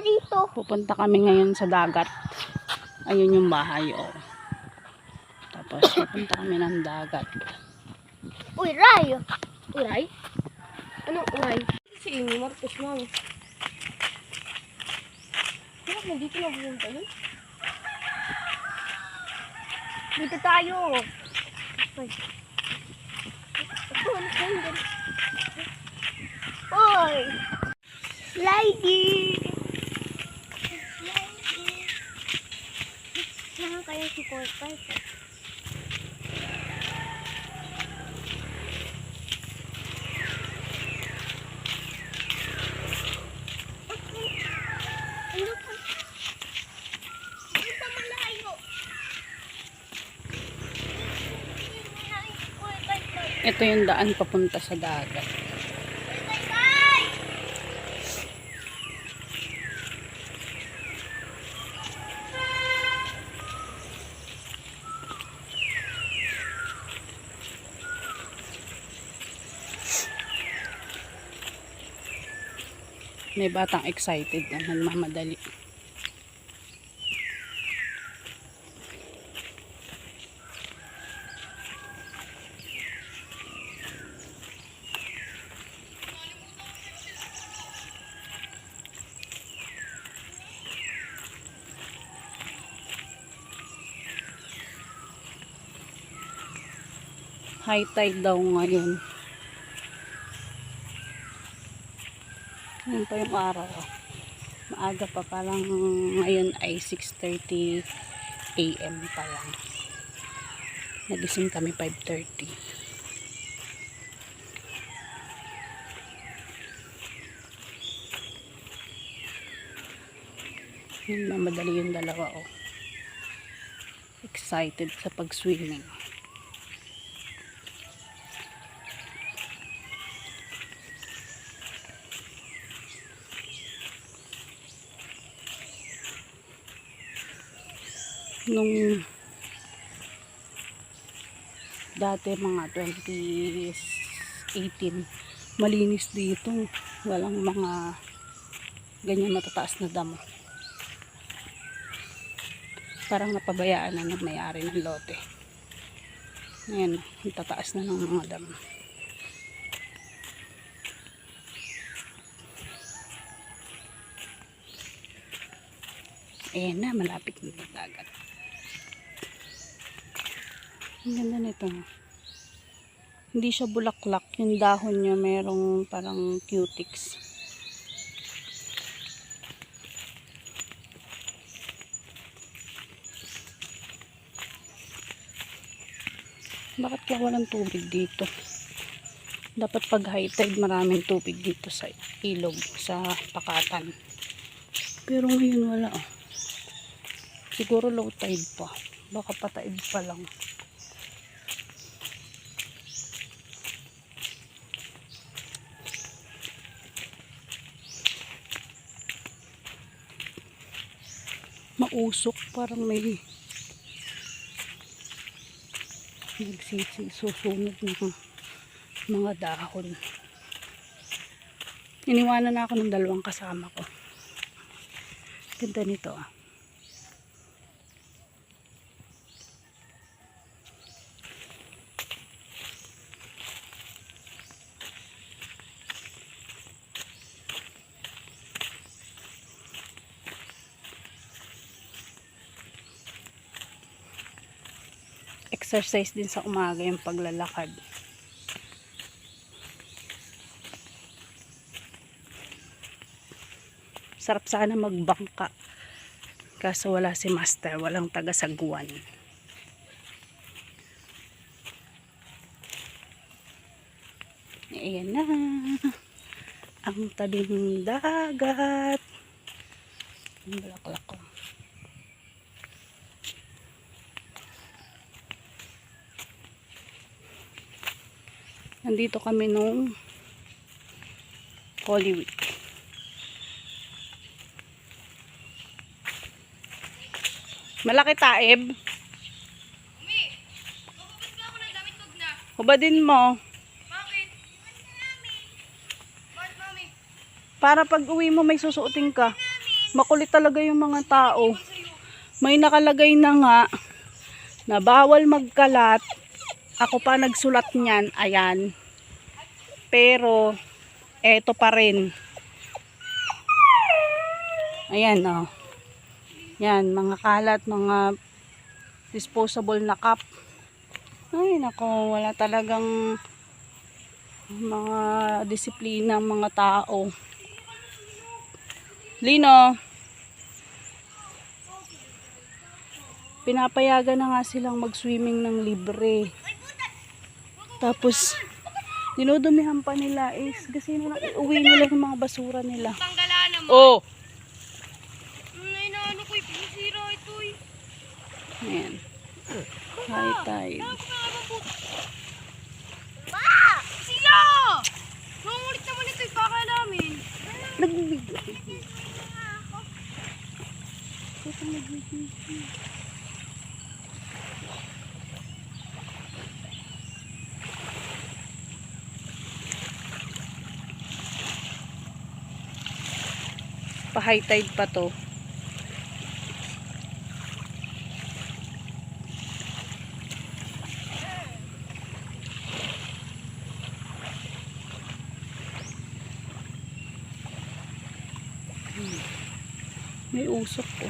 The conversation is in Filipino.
dito. Pupunta kami ngayon sa dagat. Ayun yung bahay, oh. Tapos pupunta kami ng dagat. Uy, Ray! Uray? Anong uray? Si Amy Marcos, mami. Bakit nandito na pumunta yun? Dito tayo. Ay. Ito, ano ko yun? Uy! Lady! Saan kaya si Corpay? Ito yung daan papunta sa dagat. May batang excited na nagmamadali. High tide daw ngayon. Ngayon pa yung araw. Maaga pa, parang ngayon ay 6:30 AM pa lang. Nagising kami 5:30. Mamadali yung dalawa, oh. Excited sa pag-swimming. Nung dati mga 2018 malinis dito, walang mga ganyan matataas na damo, parang napabayaan na ng may-ari ng lote. Ngayon, ang tataas na ng mga damo. Ayan na, malapit na ng dagat. Ang ganda nito. Hindi siya bulaklak. Yung dahon niya merong parang cutics. Bakit kaya walang tubig dito? Dapat pag high tide maraming tubig dito sa ilog, sa Pakatan. Pero ngayon wala, oh. Siguro low tide pa. Baka pataid pa lang. Mausok, parang may susunod ng mga dahon. Iniwanan na ako ng dalawang kasama ko. Ganda nito, ah. Exercise din sa umaga yung paglalakad. Sarap sana magbangka. Kaso wala si master, walang taga-sagwan. Ayan na. Ang tabing dagat. Ang bulaklak ko. Nandito kami nung Holy Week. Malaki taib. Umi, magubad ka ako ng damit kog na. Hubadin mo. Bakit? Bakit, mami? Para pag uwi mo may susuotin ka. Makulit talaga yung mga tao. May nakalagay na nga na bawal magkalat. Ako pa nagsulat niyan. Ayan. Pero, eto pa rin. Ayan, oh. Yan, mga kalat, mga disposable na cup. Ay, nako, wala talagang mga disiplina ng mga tao. Lino, pinapayagan na nga silang mag-swimming ng libre. Tapos, dinudumihan pa nila is kasi uwi nila yung mga basura nila. Tanggalan naman. Oh! Inaano ko, ipisira ito eh. Ayan. High tide. Sila! Nangungulit naman ito, baka namin. Nagbibigay. Pa-high tide pa to. May usok po.